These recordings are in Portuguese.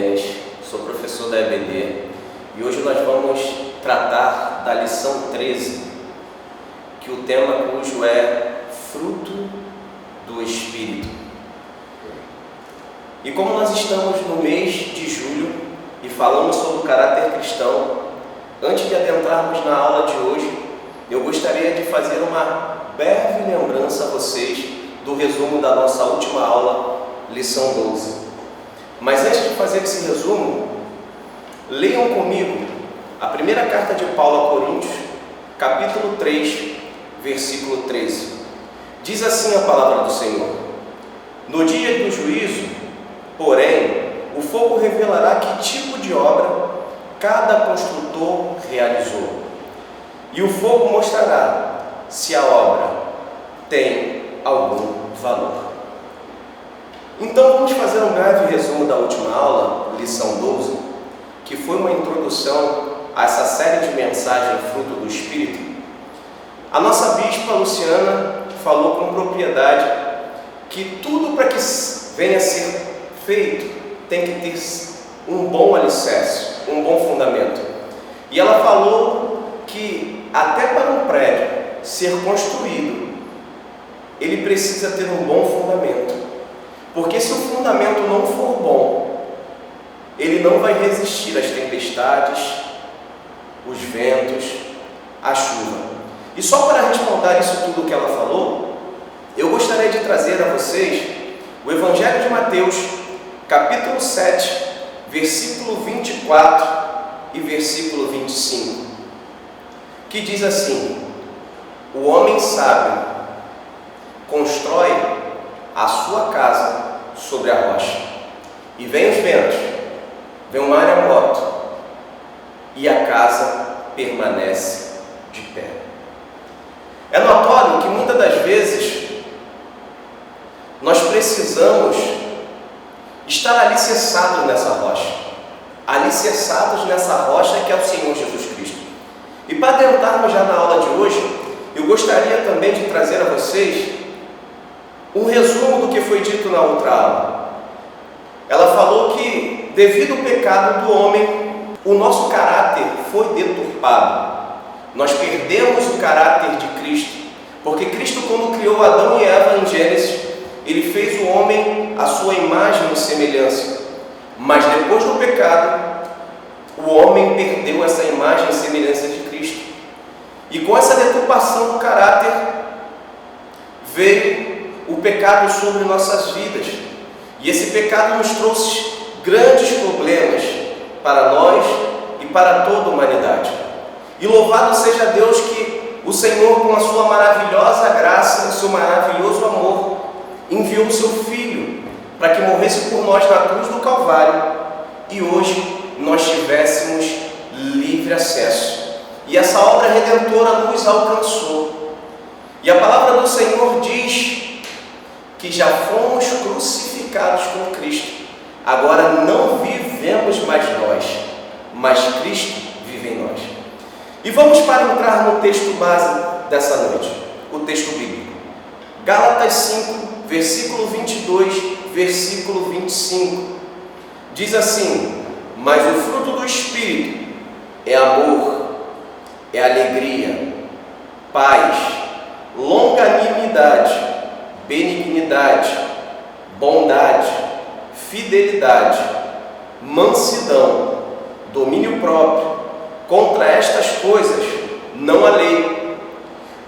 Denis, sou professor da EBD e hoje nós vamos tratar da lição 13, que o tema cujo é fruto do Espírito. E como nós estamos no mês de julho e falamos sobre o caráter cristão, antes de adentrarmos na aula de hoje, eu gostaria de fazer uma breve lembrança a vocês do resumo da nossa última aula, lição 12. Mas antes de fazer esse resumo, leiam comigo a primeira carta de Paulo a Coríntios, capítulo 3, versículo 13. Diz assim a palavra do Senhor: no dia do juízo, porém, o fogo revelará que tipo de obra cada construtor realizou. E o fogo mostrará se a obra tem algum valor. Então vamos fazer um breve resumo da última aula, lição 12, que foi uma introdução a essa série de mensagens fruto do Espírito. A nossa bispa Luciana falou com propriedade que tudo para que venha a ser feito tem que ter um bom alicerce, um bom fundamento. E ela falou que até para um prédio ser construído, ele precisa ter um bom fundamento. Porque se o fundamento não for bom, ele não vai resistir às tempestades, os ventos, a chuva. E só para respaldar isso tudo que ela falou, eu gostaria de trazer a vocês o Evangelho de Mateus, capítulo 7, versículo 24 e versículo 25, que diz assim: o homem sábio constrói a sua casa sobre a rocha, e vem os ventos, vem o maremoto, e a casa permanece de pé. É notório que muitas das vezes nós precisamos estar alicerçados nessa rocha, alicerçados nessa rocha que é o Senhor Jesus Cristo. E para adentrarmos já na aula de hoje, eu gostaria também de trazer a vocês um resumo do que foi dito na outra aula. Ela falou que, devido ao pecado do homem, o nosso caráter foi deturpado. Nós perdemos o caráter de Cristo, porque Cristo, quando criou Adão e Eva em Gênesis, ele fez o homem à sua imagem e semelhança. Mas depois do pecado, o homem perdeu essa imagem e semelhança de Cristo. E com essa deturpação do caráter, veio o pecado sobre nossas vidas, e esse pecado nos trouxe grandes problemas para nós e para toda a humanidade. E louvado seja Deus que o Senhor, com a sua maravilhosa graça e seu maravilhoso amor, enviou o seu Filho para que morresse por nós na cruz do Calvário, e hoje nós tivéssemos livre acesso, e essa obra redentora nos alcançou. E a palavra do Senhor diz que já fomos crucificados com Cristo. Agora não vivemos mais nós, mas Cristo vive em nós. E vamos para entrar no texto base dessa noite, o texto bíblico. Gálatas 5, versículo 22, versículo 25. Diz assim: mas o fruto do Espírito é amor, é alegria, paz, longanimidade, benignidade, bondade, fidelidade, mansidão, domínio próprio. Contra estas coisas não há lei.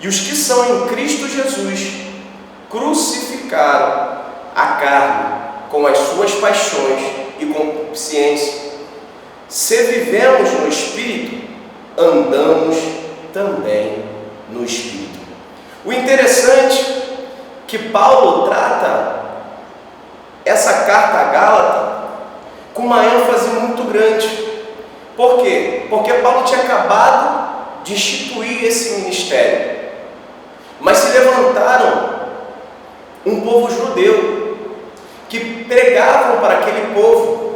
E os que são em Cristo Jesus crucificaram a carne com as suas paixões e concupiscência. Se vivemos no Espírito, andamos também no Espírito. O interessante que Paulo trata essa carta a Gálatas com uma ênfase muito grande. Por quê? Porque Paulo tinha acabado de instituir esse ministério, mas se levantaram um povo judeu que pregavam para aquele povo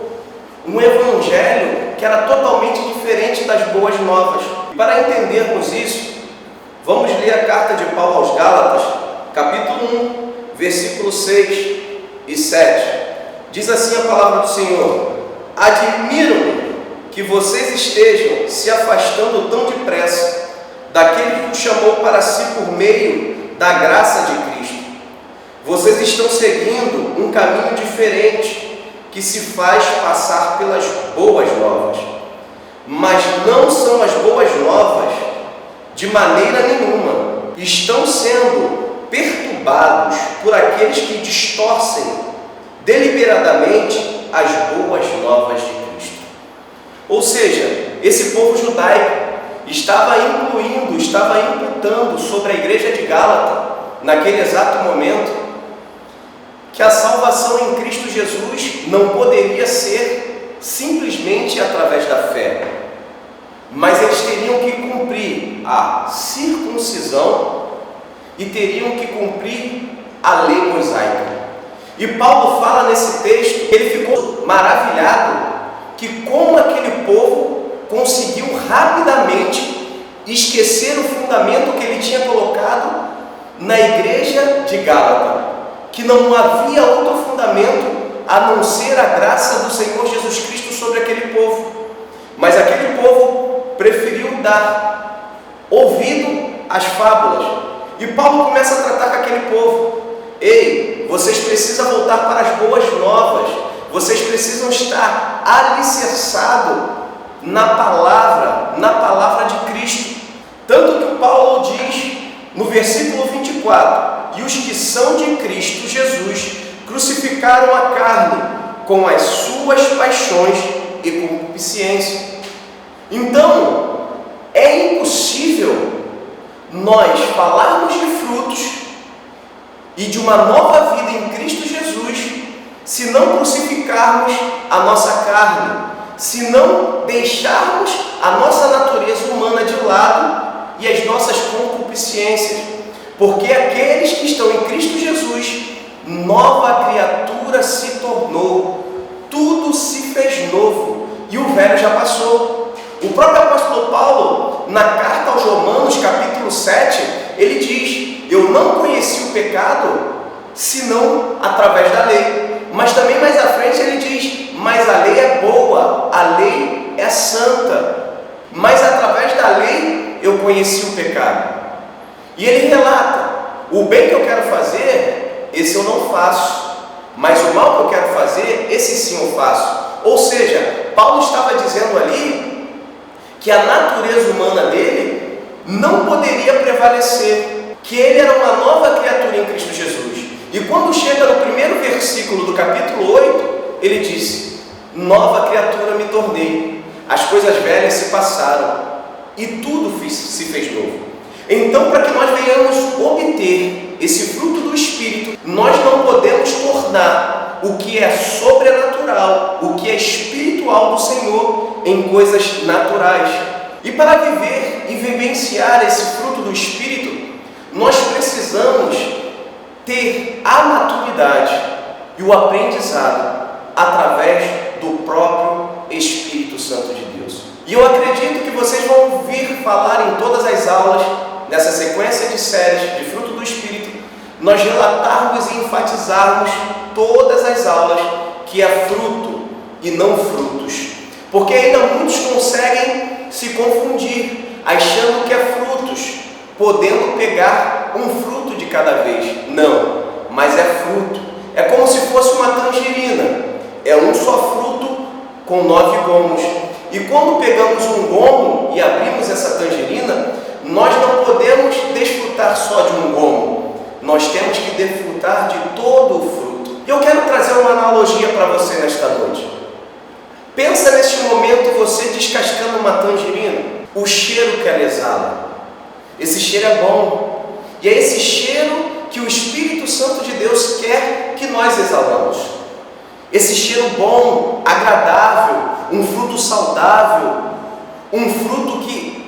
um evangelho que era totalmente diferente das boas novas. Para entendermos isso, vamos ler a carta de Paulo aos Gálatas, capítulo 1, versículos 6 e 7. Diz assim a palavra do Senhor: admiro-me que vocês estejam se afastando tão depressa daquele que os chamou para si por meio da graça de Cristo. Vocês estão seguindo um caminho diferente que se faz passar pelas boas novas. Mas não são as boas novas de maneira nenhuma. Estão sendo perturbados por aqueles que distorcem deliberadamente as boas novas de Cristo. Ou seja, esse povo judaico estava imputando sobre a igreja de Gálata, naquele exato momento, que a salvação em Cristo Jesus não poderia ser simplesmente através da fé, mas eles teriam que cumprir a circuncisão e teriam que cumprir a lei mosaica. E Paulo fala nesse texto, ele ficou maravilhado que como aquele povo conseguiu rapidamente esquecer o fundamento que ele tinha colocado na igreja de Gálata, que não havia outro fundamento a não ser a graça do Senhor Jesus Cristo sobre aquele povo. Mas aquele povo preferiu dar ouvido às fábulas. E Paulo começa a tratar com aquele povo: ei, vocês precisam voltar para as boas novas, vocês precisam estar alicerçados na palavra de Cristo. Tanto que Paulo diz no versículo 24: e os que são de Cristo Jesus crucificaram a carne com as suas paixões e concupiscência. Então, é impossível nós falarmos de frutos e de uma nova vida em Cristo Jesus se não crucificarmos a nossa carne, se não deixarmos a nossa natureza humana de lado e as nossas concupiscências. Porque aqueles que estão em Cristo Jesus, nova criatura se tornou, tudo se fez novo e o velho já passou. O próprio apóstolo Paulo, na carta aos Romanos, capítulo 7, ele diz: eu não conheci o pecado senão através da lei. Mas também mais à frente ele diz: mas a lei é boa, a lei é santa, mas através da lei eu conheci o pecado. E ele relata: o bem que eu quero fazer, esse eu não faço, mas o mal que eu quero fazer, esse sim eu faço. Ou seja, Paulo estava dizendo ali que a natureza humana dele não poderia prevalecer, que ele era uma nova criatura em Cristo Jesus. E quando chega no primeiro versículo do capítulo 8, ele disse: nova criatura me tornei, as coisas velhas se passaram e tudo se fez novo. Então, para que nós venhamos obter esse fruto do Espírito, nós não podemos tornar o que é sobrenatural, o que é espiritual do Senhor, em coisas naturais. E para viver e vivenciar esse fruto do Espírito, nós precisamos ter a maturidade e o aprendizado através do próprio Espírito Santo de Deus. E eu acredito que vocês vão ouvir falar em todas as aulas, nessa sequência de séries de fruto do Espírito, nós relatarmos e enfatizarmos todas as aulas que é fruto e não frutos. Porque ainda muitos conseguem se confundir, achando que é frutos, podendo pegar um fruto de cada vez. Não, mas é fruto. É como se fosse uma tangerina. É um só fruto com 9 gomos. E quando pegamos um gomo e abrimos essa tangerina, nós não podemos desfrutar só de um gomo. Nós temos que desfrutar de todo o fruto. Eu quero trazer uma analogia para você nesta noite. Pensa neste momento você descascando uma tangerina, o cheiro que ela exala. Esse cheiro é bom. E é esse cheiro que o Espírito Santo de Deus quer que nós exalamos. Esse cheiro bom, agradável, um fruto saudável, um fruto que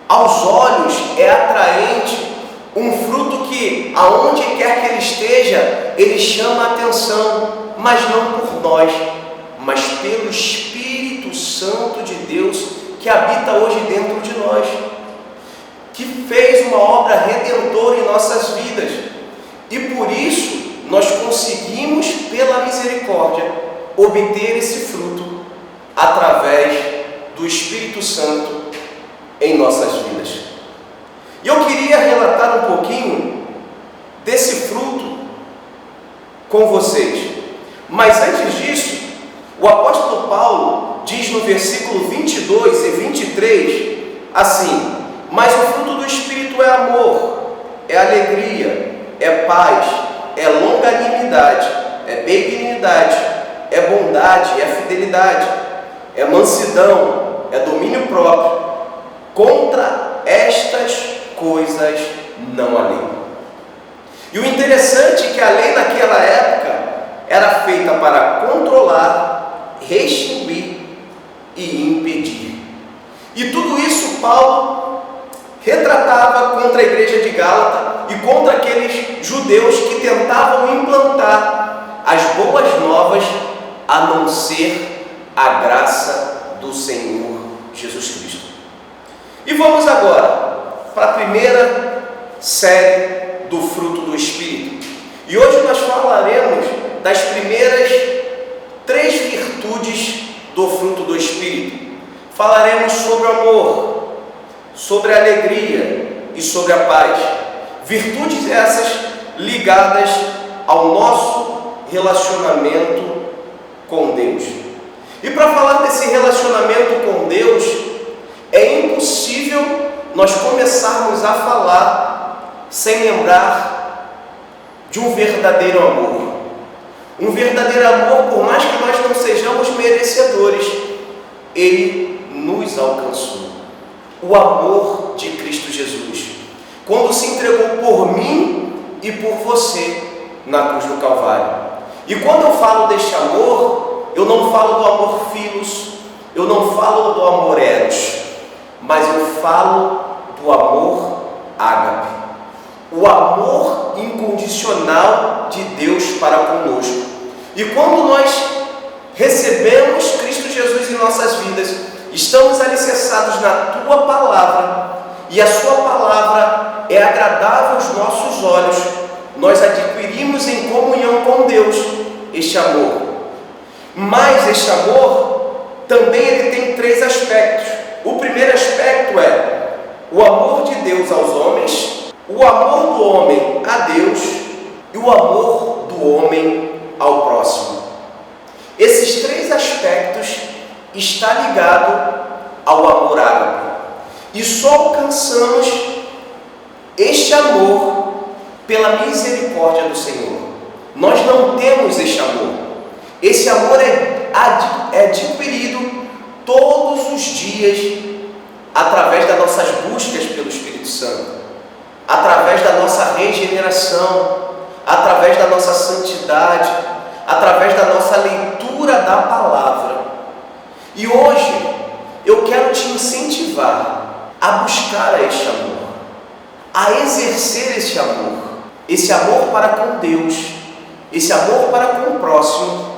aos olhos é atraente, um fruto que aonde quer que ele esteja, ele chama a atenção, mas não por nós, mas pelo Espírito Santo de Deus que habita hoje dentro de nós, que fez uma obra redentora em nossas vidas. E por isso nós conseguimos, pela misericórdia, obter esse fruto através do Espírito Santo em nossas vidas. E eu queria relatar um pouquinho desse fruto com vocês. Mas antes disso, o apóstolo Paulo diz no versículo 22 e 23 assim: mas o fruto do Espírito é amor, é alegria, é paz, é longanimidade, é benignidade, é bondade, é fidelidade, é mansidão, é domínio próprio. Contra estas coisas não há lei. E o interessante é que a lei naquela época era feita para controlar, restituir e impedir. E tudo isso Paulo retratava contra a igreja de Gálata e contra aqueles judeus que tentavam implantar as boas novas, a não ser a graça do Senhor Jesus Cristo. E vamos agora para a primeira série do fruto do Espírito. E hoje nós falaremos das primeiras 3 virtudes do fruto do Espírito. Falaremos sobre o amor, sobre a alegria e sobre a paz. Virtudes essas ligadas ao nosso relacionamento com Deus. E para falar desse relacionamento com Deus, é impossível nós começarmos a falar sem lembrar de um verdadeiro amor. Um verdadeiro amor, por mais que nós não sejamos merecedores, ele nos alcançou. O amor de Cristo Jesus, quando se entregou por mim e por você na cruz do Calvário. E quando eu falo deste amor, eu não falo do amor filos, eu não falo do amor eros, mas eu falo do amor ágape, o amor incondicional de Deus para conosco. E quando nós recebemos Cristo Jesus em nossas vidas, estamos alicerçados na Tua Palavra, e a Sua Palavra é agradável aos nossos olhos, nós adquirimos em comunhão com Deus este amor. Mas este amor também ele tem 3 aspectos. O primeiro aspecto é o amor de Deus aos homens, o amor do homem a Deus e o amor do homem ao próximo. Esses 3 aspectos estão ligados ao amor ágape. E só alcançamos este amor pela misericórdia do Senhor. Nós não temos este amor. Esse amor é adquirido todos os dias através das nossas buscas pelo Espírito Santo, através da nossa regeneração, através da nossa santidade, através da nossa leitura da palavra. E hoje eu quero te incentivar a buscar este amor, a exercer esse amor para com Deus, esse amor para com o próximo.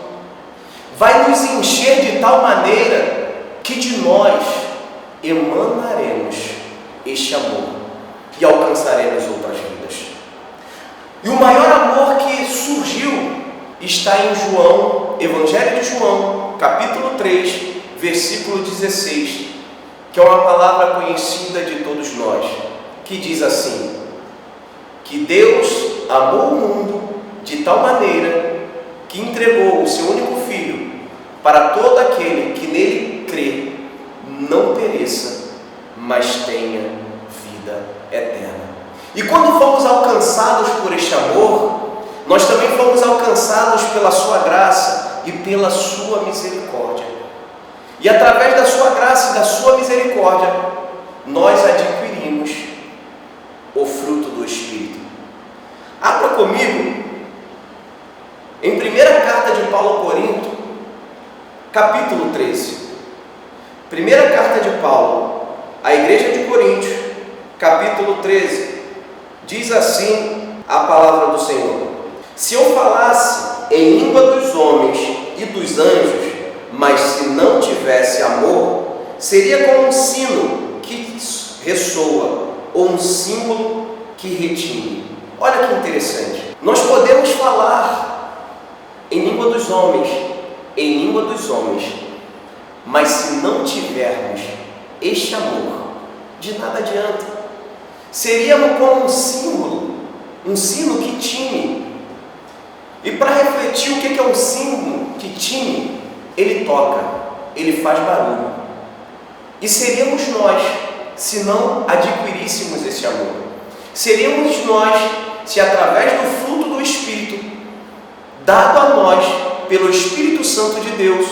Vai nos encher de tal maneira que de nós emanaremos este amor e alcançaremos outras vidas. E o maior amor que surgiu está em João, Evangelho de João, capítulo 3, versículo 16, que é uma palavra conhecida de todos nós, que diz assim: que Deus amou o mundo de tal maneira que entregou o seu único Filho para todo aquele que nele crê, não pereça, mas tenha vida eterna. E quando fomos alcançados por este amor, nós também fomos alcançados pela sua graça e pela sua misericórdia. E através da sua graça e da sua misericórdia, nós adquirimos o fruto do Espírito. Abra comigo em 1ª carta de Paulo a Corinto, capítulo 13. Primeira carta de Paulo à igreja de Coríntios, capítulo 13, diz assim a palavra do Senhor: se eu falasse em língua dos homens e dos anjos, mas se não tivesse amor, seria como um sino que ressoa ou um símbolo que retine. Olha que interessante. Nós podemos falar em língua dos homens, Mas se não tivermos este amor, de nada adianta. Seríamos como um sino que tine. E para refletir o que é um sino que tine, ele toca, ele faz barulho. E seríamos nós, se não adquiríssemos esse amor. Seríamos nós, se através do fruto do Espírito, dado a nós pelo Espírito Santo de Deus,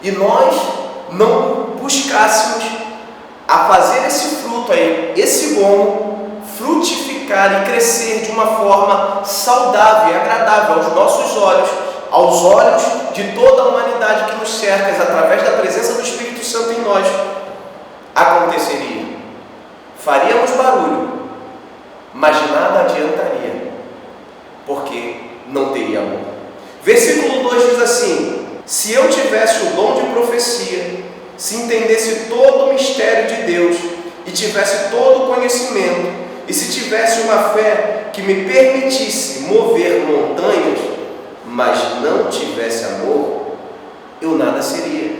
e nós não buscássemos a fazer esse fruto aí, esse gomo, frutificar e crescer de uma forma saudável e agradável aos nossos olhos, aos olhos de toda a humanidade que nos cerca, através da presença do Espírito Santo em nós, aconteceria. Faríamos barulho, mas de nada adiantaria, porque não teria amor. Versículo 2 diz assim: se eu tivesse o dom de profecia, se entendesse todo o mistério de Deus e tivesse todo o conhecimento, e se tivesse uma fé que me permitisse mover montanhas, mas não tivesse amor, eu nada seria.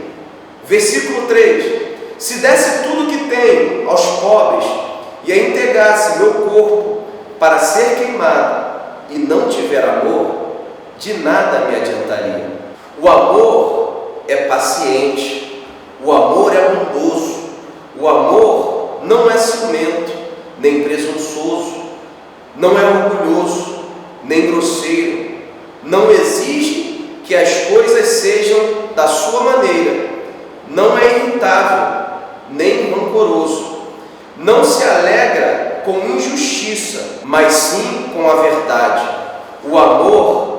Versículo 3: se desse tudo que tenho aos pobres e a entregasse meu corpo para ser queimado e não tiver amor, de nada me adiantaria. O amor é paciente, o amor é bondoso, o amor não é ciumento, nem presunçoso, não é orgulhoso, nem grosseiro, não exige que as coisas sejam da sua maneira, não é irritável, nem rancoroso, não se alegra com injustiça, mas sim com a verdade. O amor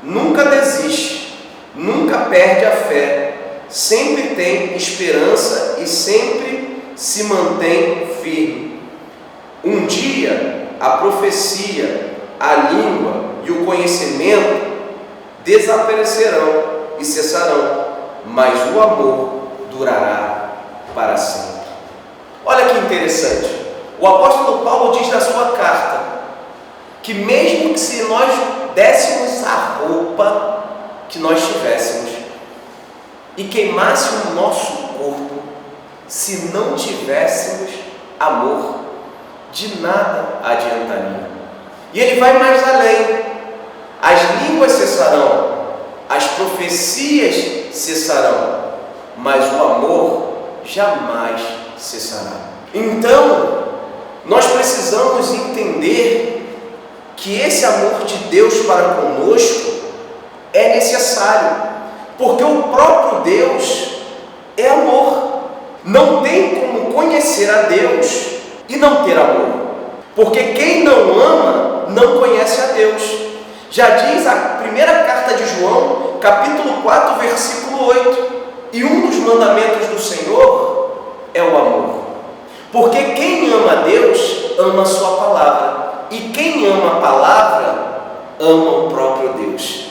nunca desiste, nunca perde a fé, sempre tem esperança e sempre se mantém firme. Um dia a profecia, a língua e o conhecimento desaparecerão e cessarão, mas o amor durará para sempre. Olha que interessante, o apóstolo Paulo diz na sua carta que mesmo que se nós dessemos a roupa que nós tivéssemos e queimássemos o nosso corpo, se não tivéssemos amor, de nada adiantaria. E ele vai mais além: as línguas cessarão, as profecias cessarão, mas o amor jamais cessará. Então, nós precisamos entender que esse amor de Deus para conosco é necessário, porque o próprio Deus é amor. Não tem como conhecer a Deus e não ter amor, porque quem não ama não conhece a Deus. Já diz a primeira carta de João, capítulo 4, versículo 8: e um dos mandamentos do Senhor é o amor, porque quem ama a Deus ama a sua palavra, e quem ama a palavra ama o próprio Deus,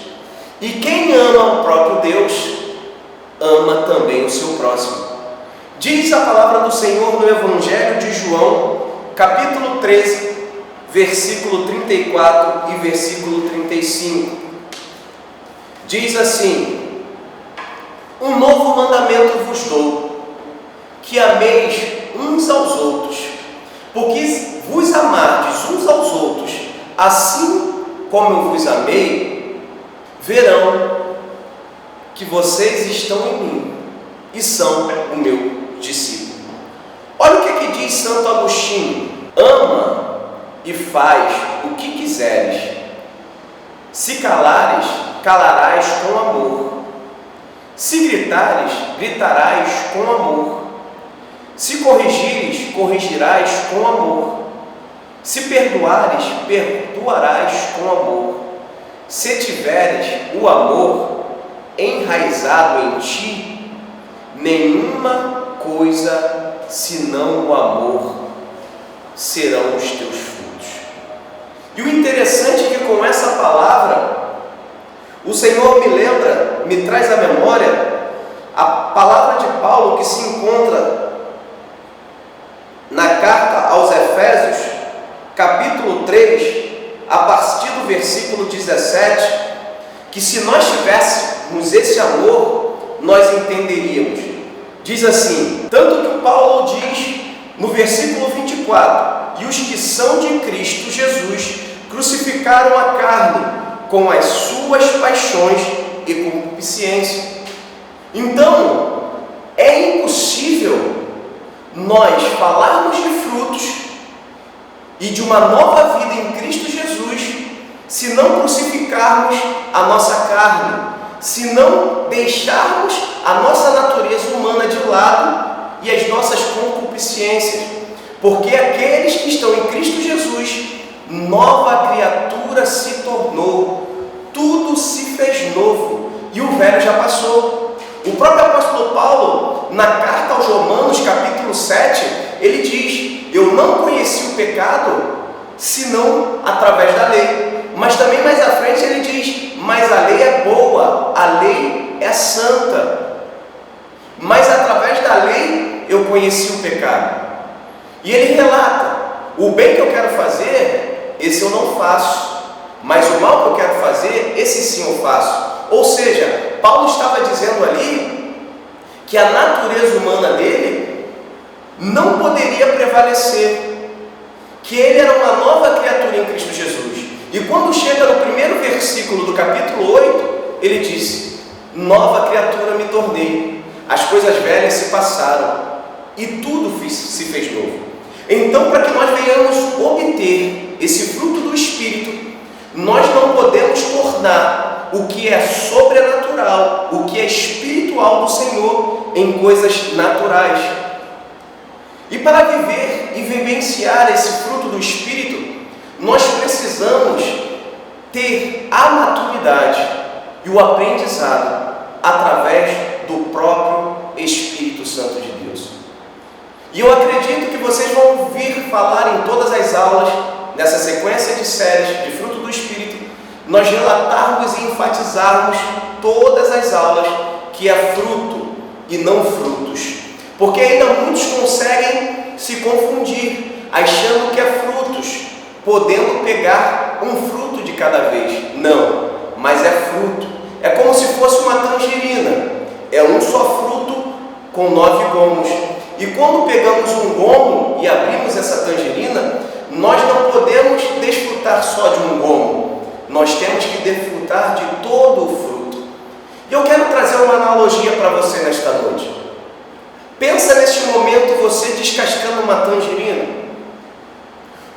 e quem ama o próprio Deus ama também o seu próximo. Diz a palavra do Senhor no Evangelho de João, capítulo 13, versículo 34 e versículo 35. Diz assim: um novo mandamento vos dou, que ameis uns aos outros, porque vos amardes uns aos outros, assim como eu vos amei, verão que vocês estão em mim e são o meu discípulo. Olha o que diz Santo Agostinho: ama e faz o que quiseres, se calares, calarás com amor, se gritares, gritarás com amor, se corrigires, corrigirás com amor, se perdoares, perdoarás com amor. Se tiveres o amor enraizado em ti, nenhuma coisa senão o amor serão os teus frutos. E o interessante é que com essa palavra, o Senhor me traz à memória a palavra de Paulo que se encontra na carta aos Efésios, capítulo 3, a partir do versículo 17, que se nós tivéssemos tivéssemos esse amor, nós entenderíamos. Diz assim, tanto que Paulo diz no versículo 24, e os que são de Cristo Jesus crucificaram a carne com as suas paixões e concupiscência. Então, é impossível nós falarmos de frutos e de uma nova vida em Cristo Jesus se não crucificarmos a nossa carne, se não deixarmos a nossa natureza humana de lado e as nossas concupiscências, porque aqueles que estão em Cristo Jesus, nova criatura se tornou, tudo se fez novo e o velho já passou. O próprio apóstolo Paulo, na carta aos Romanos, capítulo 7, ele diz, eu não conheci o pecado senão através da lei. Mas também mais à frente ele diz, mas a lei é boa, a lei é santa. Mas através da lei eu conheci o pecado. E ele relata, o bem que eu quero fazer, esse eu não faço. Mas o mal que eu quero fazer, esse sim eu faço. Ou seja, Paulo estava dizendo ali que a natureza humana dele não poderia prevalecer, que ele era uma nova criatura em Cristo Jesus. E quando chega no primeiro versículo do capítulo 8, ele disse, nova criatura me tornei, as coisas velhas se passaram e tudo se fez novo. Então, para que nós venhamos obter esse fruto do Espírito, nós não podemos tornar o que é sobrenatural, o que é espiritual do Senhor em coisas naturais. E para viver e vivenciar esse fruto do Espírito, nós precisamos ter a maturidade e o aprendizado através do próprio Espírito Santo de Deus. E eu acredito que vocês vão ouvir falar em todas as aulas, nessa sequência de séries de fruto do Espírito, nós relatarmos e enfatizarmos todas as aulas que é fruto e não frutos. Porque ainda muitos conseguem se confundir, achando que é frutos, podendo pegar um fruto de cada vez. Não, mas é fruto. É como se fosse uma tangerina. É um só fruto com 9 gomos. E quando pegamos um gomo e abrimos essa tangerina, nós não podemos desfrutar só de um gomo. Nós temos que desfrutar de todo o fruto. E eu quero trazer uma analogia para você nesta noite. Pensa neste momento você descascando uma tangerina.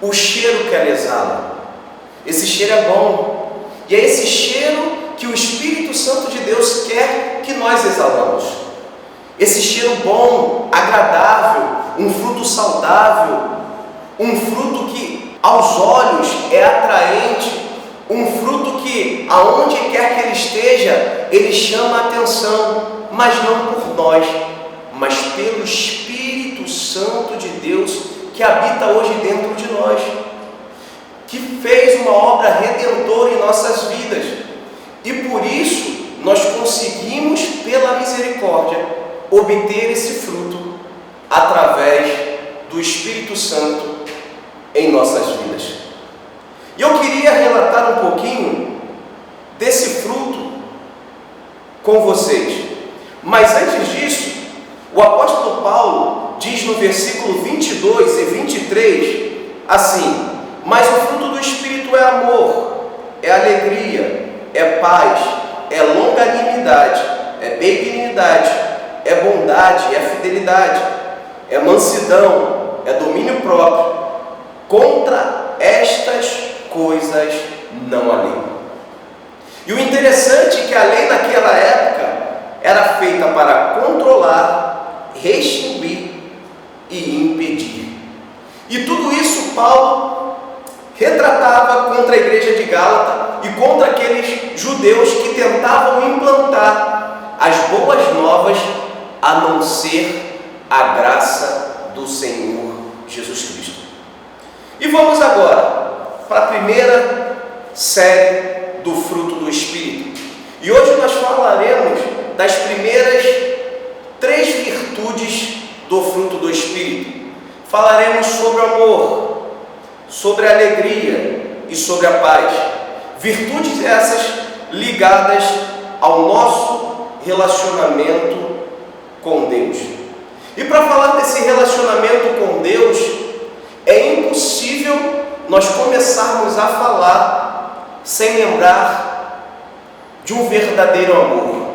O cheiro que ela exala. Esse cheiro é bom. E é esse cheiro que o Espírito Santo de Deus quer que nós exalamos. Esse cheiro bom, agradável, um fruto saudável, um fruto que aos olhos é atraente, um fruto que aonde quer que ele esteja, ele chama a atenção, mas não por nós, mas pelo Espírito Santo de Deus que habita hoje dentro de nós, que fez uma obra redentora em nossas vidas. E por isso nós conseguimos, pela misericórdia, obter esse fruto através do Espírito Santo em nossas vidas. E eu queria relatar um pouquinho desse fruto com vocês. Mas antes disso, o apóstolo Paulo diz no versículo 22 e 23 assim: mas o fruto do Espírito é amor, é alegria, é paz, é longanimidade, é benignidade, é bondade, é fidelidade, é mansidão, é domínio próprio. Contra estas coisas não há lei. E o interessante é que a lei naquela época era feita para controlar, restituir e impedir. E tudo isso Paulo retratava contra a igreja de Gálata e contra aqueles judeus que tentavam implantar as boas novas a não ser a graça do Senhor Jesus Cristo. E vamos agora para a primeira série do fruto do Espírito. E hoje nós falaremos das primeiras 3 virtudes do fruto do Espírito. Falaremos sobre o amor, sobre a alegria e sobre a paz. Virtudes essas ligadas ao nosso relacionamento com Deus. E para falar desse relacionamento com Deus, é impossível nós começarmos a falar sem lembrar de um verdadeiro amor.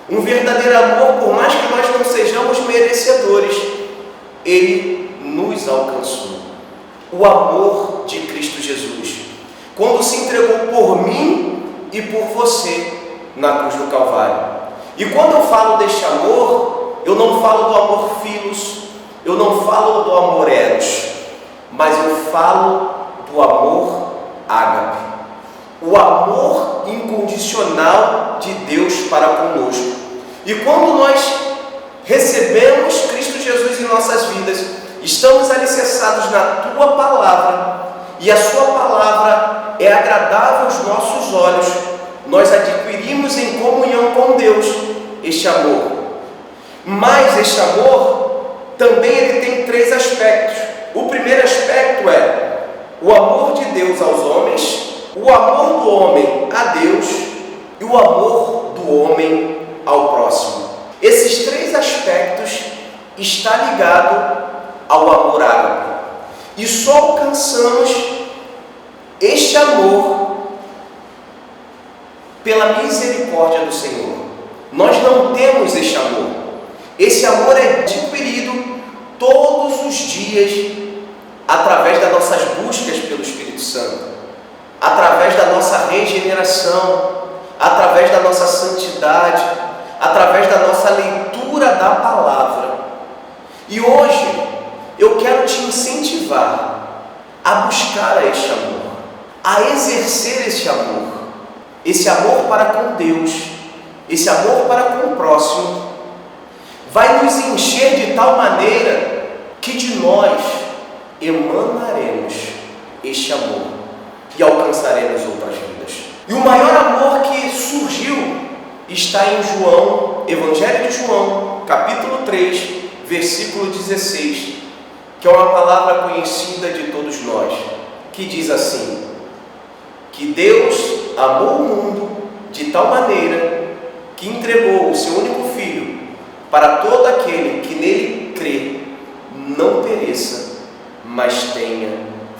Um verdadeiro amor, por mais que nós não sejamos merecedores, ele nos alcançou. O amor de Cristo Jesus, quando se entregou por mim e por você na cruz do Calvário. E quando eu falo deste amor, eu não falo do amor filos, eu não falo do amor eros, mas eu falo do amor ágape, o amor incondicional de Deus para conosco. E quando nós recebemos Cristo Jesus em nossas vidas, estamos alicerçados na Tua Palavra, e a Sua Palavra é agradável aos nossos olhos, nós adquirimos em comunhão com Deus este amor. Mas este amor também ele tem três aspectos. O primeiro aspecto é o amor de Deus aos homens, o amor do homem a Deus e o amor do homem ao próximo. Esses três aspectos estão ligados ao amor ágape. E só alcançamos este amor pela misericórdia do Senhor. Nós não temos este amor. Esse amor é adquirido todos os dias através das nossas buscas pelo Espírito Santo, através da nossa regeneração, através da nossa santidade, através da nossa leitura da palavra. E hoje eu quero te incentivar a buscar este amor, a exercer esse amor para com Deus, esse amor para com o próximo. Vai nos encher de tal maneira que de nós emanaremos este amor e alcançaremos outras vidas. E o maior amor que surgiu está em João, Evangelho de João, capítulo 3, versículo 16, que é uma palavra conhecida de todos nós, que diz assim: que Deus amou o mundo de tal maneira que entregou o seu único Filho, para todo aquele que nele crê, não pereça, mas tenha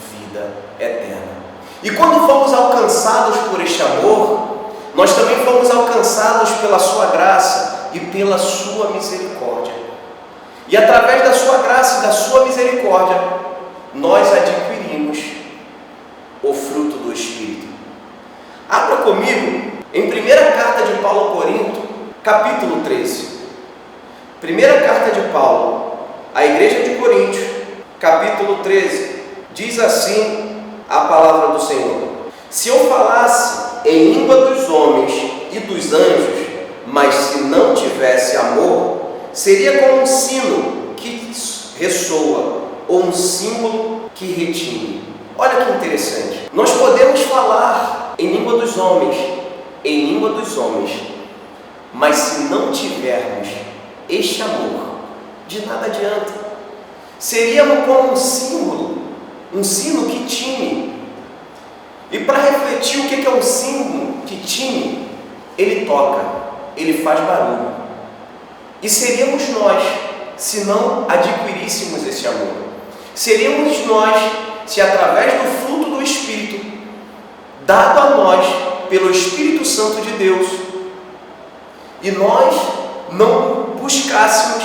vida eterna. E quando fomos alcançados por este amor, nós também fomos alcançados pela sua graça e pela sua misericórdia. E através da sua graça e da sua misericórdia, nós adquirimos o fruto do Espírito. Abra comigo em 1ª carta de Paulo a Corinto, capítulo 13. Primeira carta de Paulo à igreja de Coríntios, capítulo 13, diz assim a palavra do Senhor: se eu falasse em língua dos homens e dos anjos, mas se não tivesse amor, seria como um sino que ressoa ou um símbolo que retine. Olha que interessante. Nós podemos falar em língua dos homens, mas se não tivermos este amor, de nada adianta. Seríamos como um símbolo, um sino que tine. E para refletir o que é um sino que tine, ele toca, ele faz barulho. E seríamos nós se não adquiríssemos esse amor. Seríamos nós se através do fruto do Espírito, dado a nós pelo Espírito Santo de Deus, e nós não buscássemos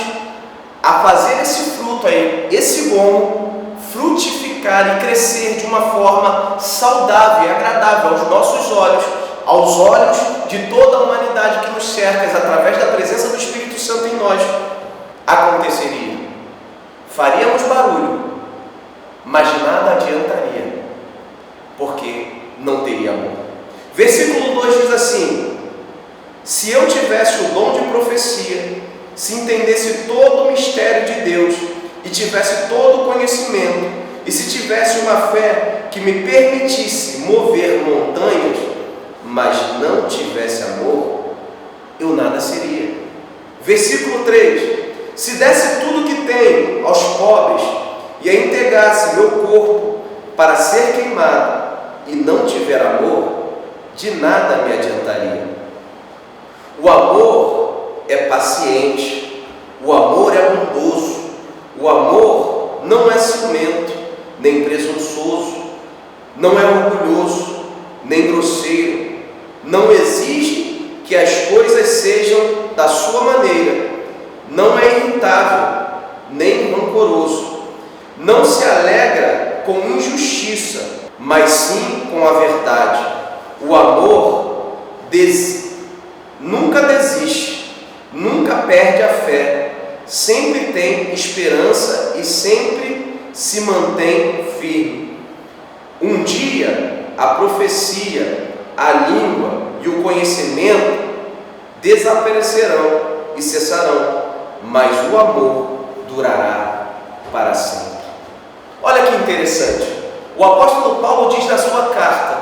a fazer esse fruto aí, esse gomo, frutificar e crescer de uma forma saudável e agradável aos nossos olhos, aos olhos de toda a humanidade que nos cerca, através da presença do Espírito Santo em nós, aconteceria. Faríamos barulho, mas nada adiantaria, porque não teria amor. Versículo 2 diz assim: se eu tivesse o dom de profecia, se entendesse todo o mistério de Deus e tivesse todo o conhecimento, e se tivesse uma fé que me permitisse mover montanhas, mas não tivesse amor, eu nada seria. Versículo 3: se desse tudo que tenho aos pobres e entregasse meu corpo para ser queimado e não tiver amor, de nada me adiantaria. O amor é paciente, o amor é bondoso, o amor não é ciumento, nem presunçoso, não é orgulhoso, nem grosseiro, não exige que as coisas sejam da sua maneira, não é irritável, nem rancoroso, não se alegra com injustiça, mas sim com a verdade. O amor nunca desiste, nunca perde a fé, sempre tem esperança e sempre se mantém firme. Um dia a profecia, a língua e o conhecimento desaparecerão e cessarão, mas o amor durará para sempre. Olha que interessante. O apóstolo Paulo diz na sua carta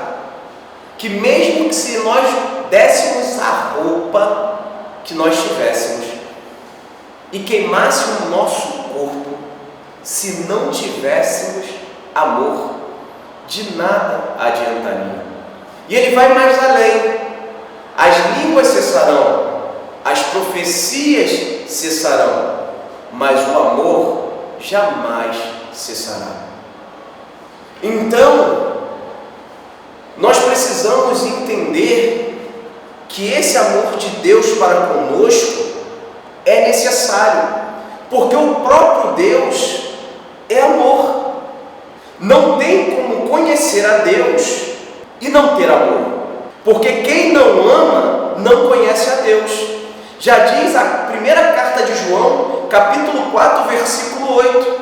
que mesmo que se nós dessemos a roupa que nós tivéssemos e queimássemos o nosso corpo, se não tivéssemos amor, de nada adiantaria. E ele vai mais além. As línguas cessarão, as profecias cessarão, mas o amor jamais cessará. Então, nós precisamos entender que esse amor de Deus para conosco é necessário, porque o próprio Deus é amor. Não tem como conhecer a Deus e não ter amor, porque quem não ama não conhece a Deus. Já diz a primeira carta de João, capítulo 4, versículo 8,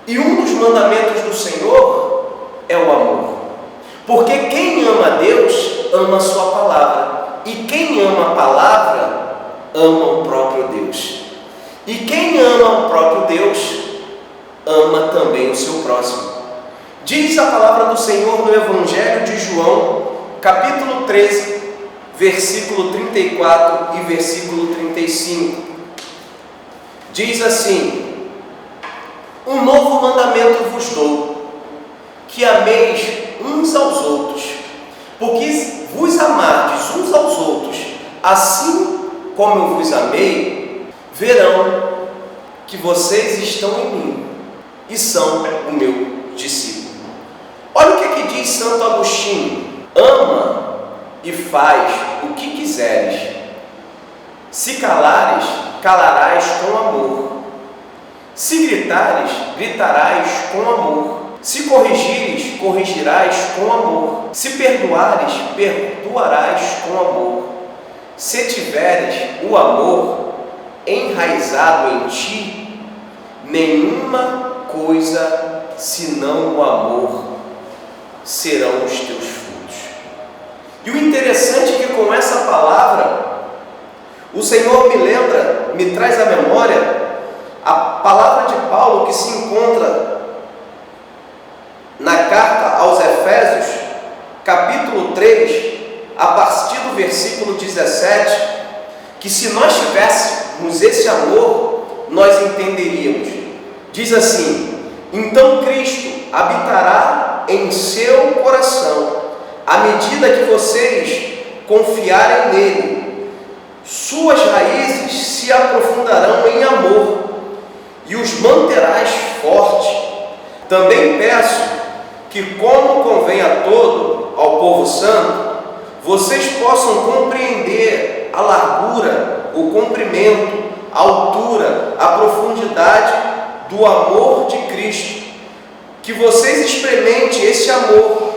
e um dos mandamentos do Senhor é o amor, porque quem ama a Deus ama a sua palavra, e quem ama a palavra ama o próprio Deus, e quem ama o próprio Deus ama também o seu próximo. Diz a palavra do Senhor no Evangelho de João, capítulo 13, versículo 34 e versículo 35. Diz assim: um novo mandamento vos dou, que ameis uns aos outros, porque vos amardes uns aos outros, assim como eu vos amei, verão que vocês estão em mim e são o meu discípulo. Olha o que diz Santo Agostinho: ama e faz o que quiseres. Se calares, calarás com amor. Se gritares, gritarás com amor. Se corrigires, corrigirás com amor. Se perdoares, perdoarás com amor. Se tiveres o amor enraizado em ti, nenhuma coisa senão o amor serão os teus frutos. E o interessante é que com essa palavra, o Senhor me traz à memória a palavra de Paulo que se encontra na carta aos Efésios, capítulo 3, a partir do versículo 17, que se nós tivéssemos esse amor, nós entenderíamos. Diz assim: então Cristo habitará em seu coração, à medida que vocês confiarem nele. Suas raízes se aprofundarão em amor e os manterás fortes. Também peço que, como convém a todo ao povo santo, vocês possam compreender a largura, o comprimento, a altura, a profundidade do amor de Cristo. Que vocês experimentem esse amor,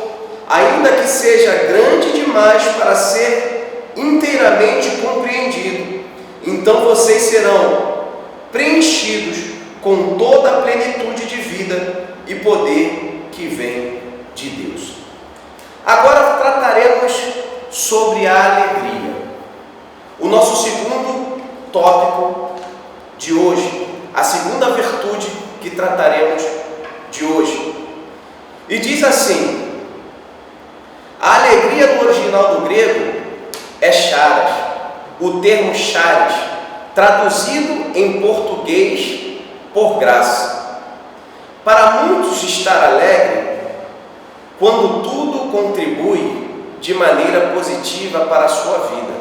ainda que seja grande demais para ser inteiramente compreendido. Então vocês serão preenchidos com toda a plenitude de vida e poder que vem de Deus. Agora trataremos sobre a alegria. O nosso segundo tópico de hoje, a segunda virtude que trataremos de hoje. E diz assim: a alegria no original do grego é charis, o termo charis, traduzido em português por graça. Para muitos, estar alegre quando tudo contribui de maneira positiva para a sua vida.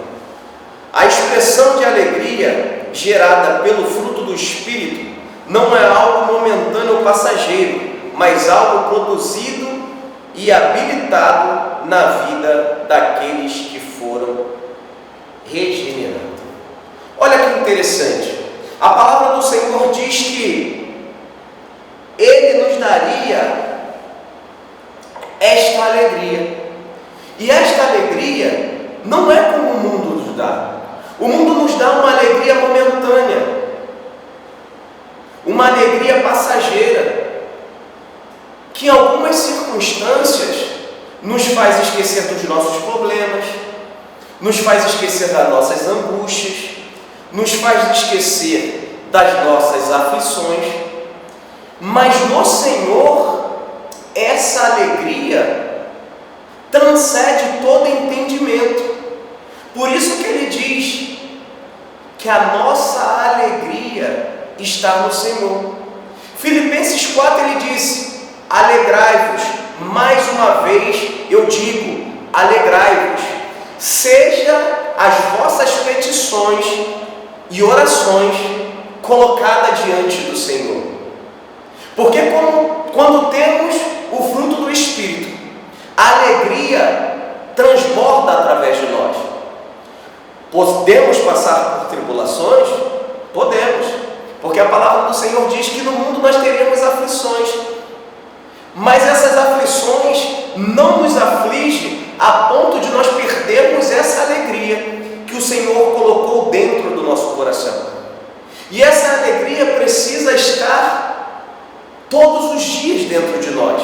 A expressão de alegria gerada pelo fruto do Espírito não é algo momentâneo ou passageiro, mas algo produzido e habilitado na vida daqueles que foram regenerados. Olha que interessante. A palavra do Senhor diz que Ele nos daria esta alegria. E esta alegria não é como o mundo nos dá. O mundo nos dá uma alegria momentânea, uma alegria passageira, que em algumas circunstâncias nos faz esquecer dos nossos problemas, nos faz esquecer das nossas angústias, nos faz esquecer das nossas aflições. Mas no Senhor, essa alegria transcende todo entendimento. Por isso que Ele diz que a nossa alegria está no Senhor. Filipenses 4, Ele disse: alegrai-vos. Mais uma vez eu digo, alegrai-vos. Seja as vossas petições e orações colocadas diante do Senhor. Porque quando temos o fruto do Espírito, a alegria transborda através de nós. Podemos passar por tribulações? Podemos, porque a palavra do Senhor diz que no mundo nós teremos aflições, mas essas aflições não nos afligem a ponto de nós perdermos essa alegria que o Senhor colocou dentro do nosso coração. E essa alegria precisa estar todos os dias dentro de nós,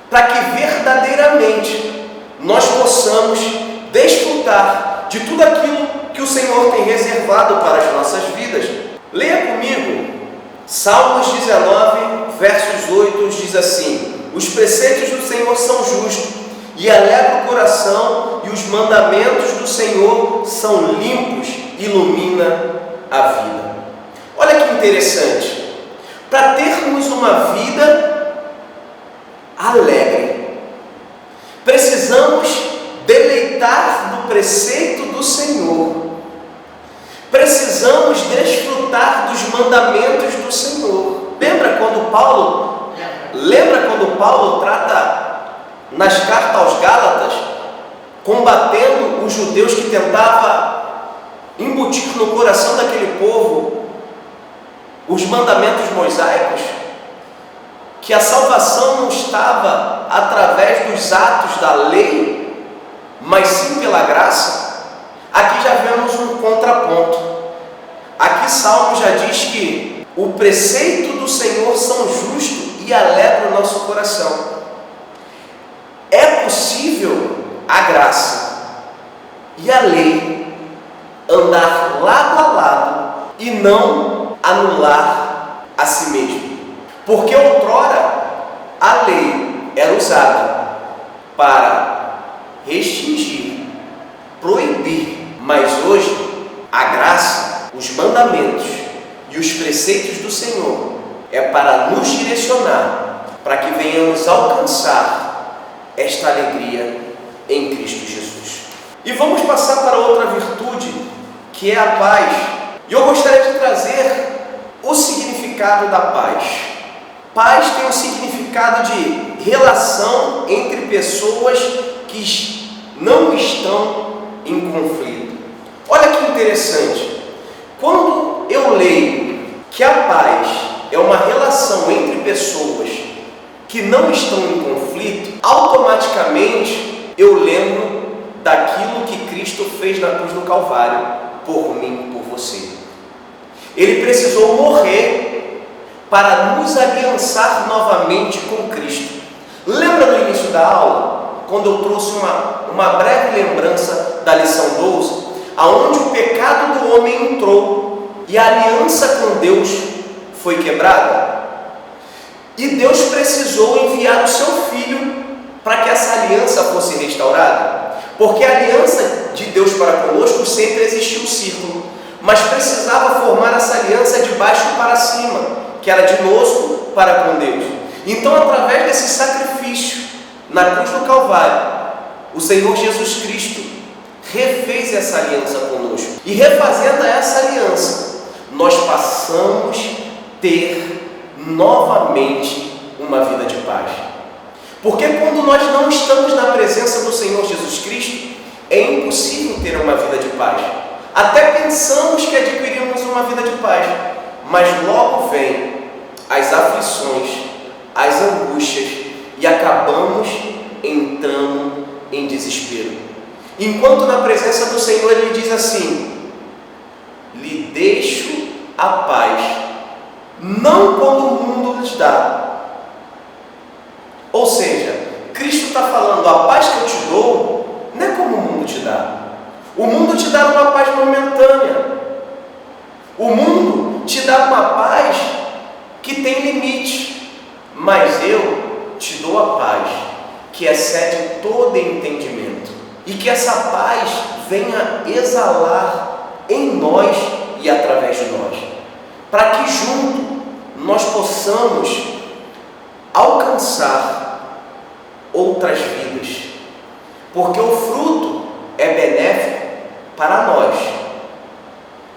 para que verdadeiramente nós possamos desfrutar de tudo aquilo que o Senhor tem reservado para as nossas vidas. Leia comigo Salmos 19, versos 8, diz assim: os preceitos do Senhor são justos e alegra o coração, e os mandamentos do Senhor são limpos, ilumina a vida. Olha que interessante. Para termos uma vida alegre, precisamos deleitar no preceito do Senhor. Precisamos desfrutar dos mandamentos do Senhor. Lembra quando Paulo trata nas cartas aos Gálatas, combatendo os judeus que tentavam embutir no coração daquele povo os mandamentos mosaicos, que a salvação não estava através dos atos da lei, mas sim pela graça? Aqui já vemos um contraponto. Aqui Salmo já diz que o preceito do Senhor são justos e alegra o nosso coração. É possível a graça e a lei andar lado a lado e não anular a si mesmo. Porque outrora a lei era usada para restringir, proibir, mas hoje a graça, os mandamentos e os preceitos do Senhor é para nos direcionar, para que venhamos alcançar esta alegria em Cristo Jesus. E vamos passar para outra virtude, que é a paz. E eu gostaria de trazer o significado da paz. Paz tem um significado de relação entre pessoas que não estão em conflito. Olha que interessante. Quando eu leio que a paz é uma relação entre pessoas que não estão em conflito, automaticamente eu lembro daquilo que Cristo fez na cruz do Calvário por mim, por você. Ele precisou morrer para nos aliançar novamente com Cristo. Lembra no início da aula, quando eu trouxe uma breve lembrança da lição 12, aonde o pecado do homem entrou e a aliança com Deus foi quebrada? E Deus precisou enviar o seu Filho para que essa aliança fosse restaurada. Porque a aliança de Deus para conosco sempre existiu um círculo, mas precisava formar essa aliança de baixo para cima, que era de nós para com Deus. Então, através desse sacrifício na cruz do Calvário, o Senhor Jesus Cristo refez essa aliança conosco. E refazendo essa aliança, nós passamos a ter novamente uma vida de paz. Porque quando nós não estamos na presença do Senhor Jesus Cristo, é impossível ter uma vida de paz. Até pensamos que adquirimos uma vida de paz, mas logo vem as aflições, as angústias e acabamos entrando em desespero. Enquanto na presença do Senhor Ele diz assim: lhe deixo a paz, não como o mundo lhes dá. Ou seja, Cristo está falando: a paz que eu te dou não é como o mundo te dá. O mundo te dá uma paz momentânea. O mundo te dá uma paz que tem limite. Mas eu te dou a paz que excede todo entendimento. E que essa paz venha exalar em nós e através de nós. Para que junto nós possamos alcançar outras vidas. Porque o fruto é benéfico para nós,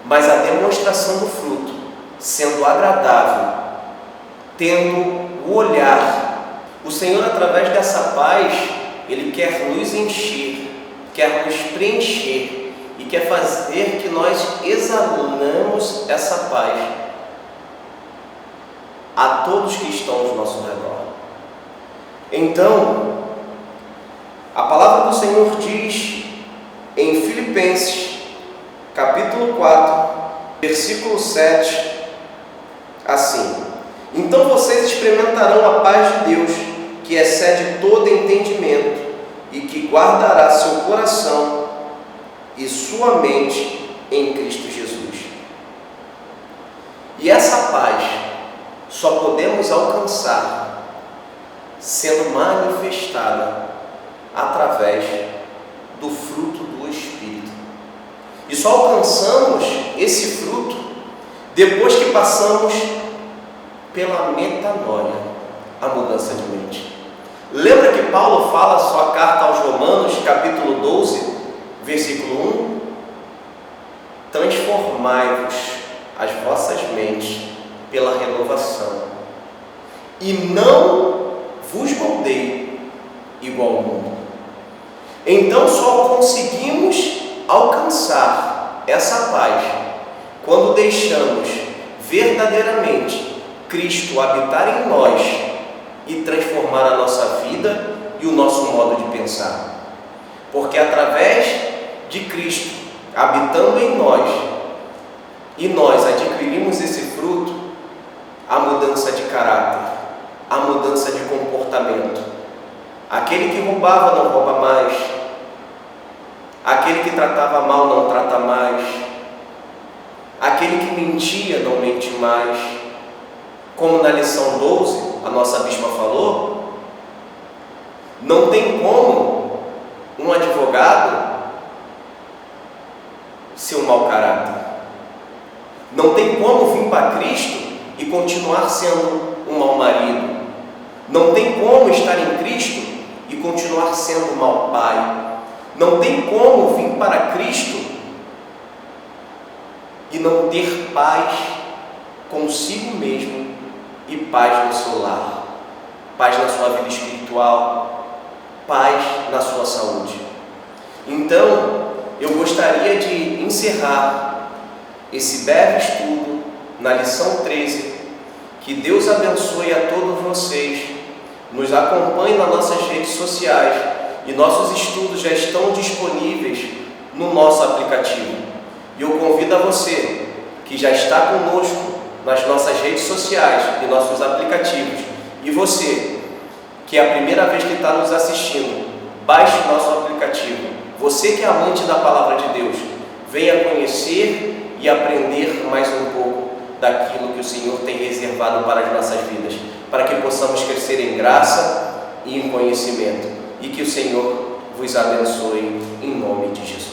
mas a demonstração do fruto, sendo agradável, tendo o olhar, o Senhor, através dessa paz, Ele quer nos encher, quer nos preencher e quer fazer que nós exalamos essa paz a todos que estão ao nosso redor. Então, a palavra do Senhor diz em Filipenses, capítulo 4, versículo 7, assim: então vocês experimentarão a paz de Deus, que excede todo entendimento, e que guardará seu coração e sua mente em Cristo Jesus. E essa paz só podemos alcançar sendo manifestada através do fruto do Espírito. E só alcançamos esse fruto depois que passamos pela metanoia, a mudança de mente. Lembra que Paulo fala sua carta aos Romanos, capítulo 12, versículo 1? Transformai-vos as vossas mentes pela renovação, e não vos moldeie igual ao mundo. Então só conseguimos alcançar essa paz quando deixamos verdadeiramente Cristo habitar em nós e transformar a nossa vida e o nosso modo de pensar. Porque através de Cristo habitando em nós e nós adquirimos esse fruto, a mudança de caráter, a mudança de comportamento. Aquele que roubava não rouba mais, aquele que tratava mal não trata mais, aquele que mentia não mente mais. Como na lição 12, a nossa bispa falou, não tem como um advogado ser um mau caráter. Não tem como vir para Cristo e continuar sendo um mau marido. Não tem como estar em Cristo e continuar sendo um mau pai. Não tem como vir para Cristo e não ter paz consigo mesmo e paz no seu lar, paz na sua vida espiritual, paz na sua saúde. Então, eu gostaria de encerrar esse breve estudo na lição 13. Que Deus abençoe a todos vocês. Nos acompanhe nas nossas redes sociais e nossos estudos já estão disponíveis no nosso aplicativo. E eu convido a você que já está conosco nas nossas redes sociais e nossos aplicativos, e você que é a primeira vez que está nos assistindo, baixe o nosso aplicativo. Você que é amante da Palavra de Deus, venha conhecer e aprender mais um pouco daquilo que o Senhor tem reservado para as nossas vidas, para que possamos crescer em graça e em conhecimento, e que o Senhor vos abençoe em nome de Jesus.